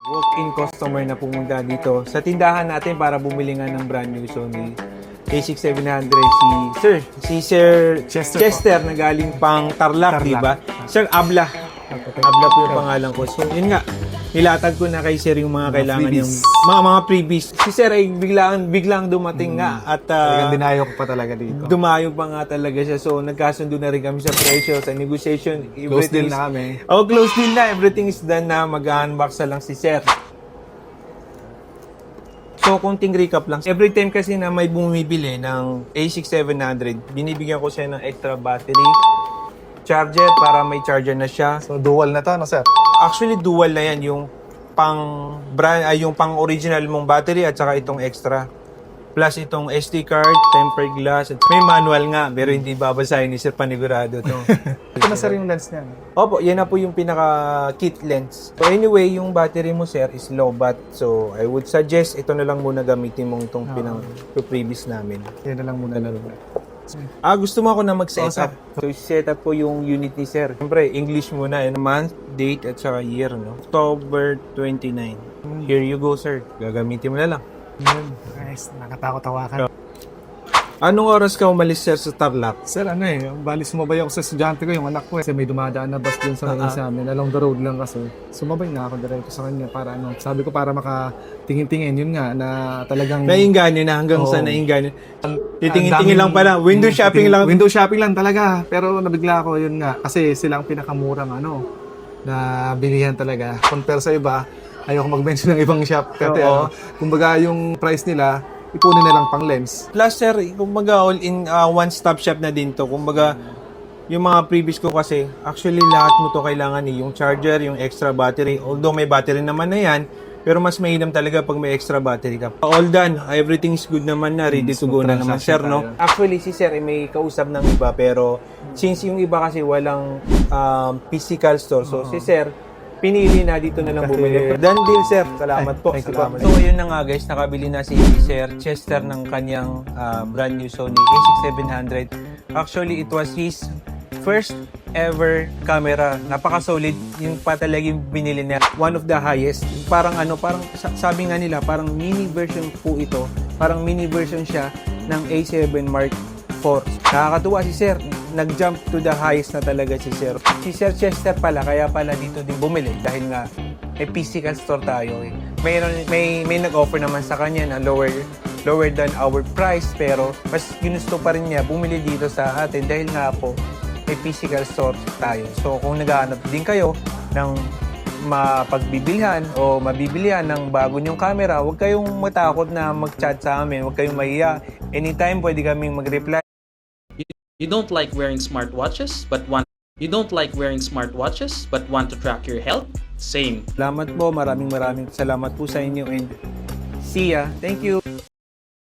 Walk-in customer na pumunta dito sa tindahan natin para bumili nga ng brand new Sony A6700 si Sir Chester na galing pang Tarlac, di ba? Sir Abla. Abla po yung pangalan ko. So, yun nga. Nilatag ko na kay Sir yung mga kailangan yung mga freebies. Si Sir ay biglang dumating nga at dinayo ko pa talaga dito. dumayo pa nga talaga siya. So, nagkasundo na rin kami sa presyo, sa negotiation. Close deal na kami. Oh, close deal na. Everything is done na. Mag-unbox na lang si Sir. So, kunting recap lang. Every time kasi na may bumibili ng A6700, binibigyan ko siya ng extra battery, charger para may charger na siya. So, dual na to, no, sir? Actually, dual na yan. Yung pang brand ay yung pang original mong battery at saka itong extra. Plus itong SD card, tempered glass. At may manual nga, pero hindi babasahin ni Sir Panigurado to. Ito na, sir, yung lens niya. Opo, yan na po yung pinaka-kit lens. So anyway, yung battery mo, sir, is low bat. So I would suggest ito na lang muna gamitin mong itong pinang-previous namin. Yan na lang muna. Gusto mo ako na mag-setup. So, setup po yung unit ni Sir. Siyempre, English muna. Month, date, at saka year, no? October 29. Here you go, sir. Gagamitin mo na lang. Nice, nakatakot hawakan. Anong oras ka umalis, sir, sa Tarlac? Sir, bali sumabay ako sa estudyante ko, yung anak ko. Kasi may dumadaan na bus dun sa sa amin. Along the road lang kasi. Sumabay na ako diretso sa kanya para sabi ko para makatingin-tingin. Yun nga, na talagang... Nainganyo na hanggang sa nainganyo. Titingin-tingin lang pala. Window shopping lang. Window shopping lang talaga. Pero nabigla ako, yun nga. Kasi silang pinakamurang na bilihan talaga. Compare sa iba, ayoko mag-mention ng ibang shop. Kasi kumbaga yung price nila, ipunin na lang pang lens. Plus, sir, kumbaga all-in one-stop shop na din to. Kumbaga, yung mga previous ko kasi, actually lahat mo to kailangan yung charger, yung extra battery. Although may battery naman na yan, pero mas mainam talaga pag may extra battery ka. All done. Everything is good naman na. Ready to go na naman, sir, no? Actually, si sir may kausap ng iba, pero since yung iba kasi walang physical store, so si sir, pinili na dito na lang bumili. Done deal, sir. Salamat po. Salamat. So, ayun na nga guys, nakabili na si Sir Chester ng kanyang brand new Sony A6700. Actually, it was his first ever camera. Napaka-solid. Yung pa talaga yung binili niya. One of the highest. Parang sabi nga nila, parang mini version po ito. Parang mini version siya ng A7 Mark IV. Nakakatuwa si Sir. Nag-jump to the highest na talaga si Sir. Si Sir Chester pala, kaya pala dito din bumili dahil nga may physical store tayo. May nag-offer naman sa kanya na lower than our price, pero mas ginusto pa rin niya bumili dito sa atin dahil nga po may physical store tayo. So kung naghahanap din kayo ng mapagbibilhan o mabibilihan ng bago niyong camera, huwag kayong matakot na mag-chat sa amin, huwag kayong mahiya. Anytime pwede kaming mag-reply. You don't like wearing smartwatches but want to track your health? Same. Salamat po, maraming salamat po sa inyo and see ya. Thank you.